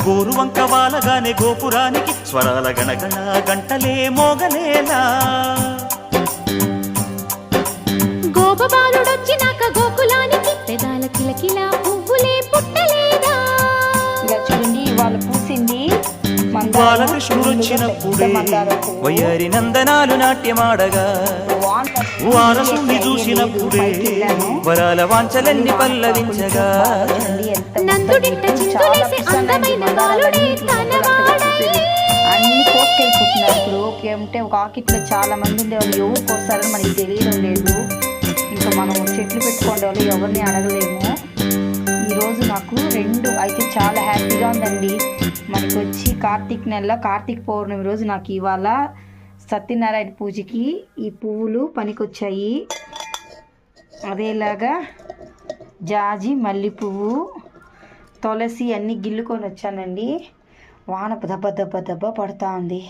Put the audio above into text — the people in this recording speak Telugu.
గోరువంక వాలగానే గోపురానికి స్వరాల గణగణ గంటలే మోగలేలా గోపబాలుడొచ్చినాక గోకులానికి పెదాల కిలకిలా పువ్వులే పుట్టలేదా ఇలా చూడండి ఇవాళ పూసింది బాలకృష్ణుడొచ్చినప్పుడే వయ్యారి నందనాలు నాట్యమాడగా వారసుని చూసినప్పుడే వరాల వాంఛలన్నీ పల్లవించగా నందుడింట చిందులేసే అందమైన బాలుడే తనవాడై అన్ని కోసుకెళ్ళిపోతున్నారు. ఇప్పుడు ఓకే అంటే ఒక ఆకిట్లో చాలా మంది ఉండేవాళ్ళు ఎవరు కోస్తారని మనకి తెలియడం లేదు. ఇంకా మనం చెట్లు పెట్టుకోండి వాళ్ళు ఎవరిని అడగలేము. ఈరోజు నాకు 2 అయితే చాలా హ్యాపీగా ఉందండి. మనకి వచ్చి కార్తీక్ నెలలో కార్తీక పౌర్ణమి రోజు నాకు ఇవాళ సత్యనారాయణ పూజకి ఈ పువ్వులు పనికొచ్చాయి. అదేలాగా జాజి, మల్లి పువ్వు, తులసి అన్నీ గిల్లుకొని వచ్చానండి. వాన దెబ్బ దెబ్బ దెబ్బ పడుతూ ఉంది.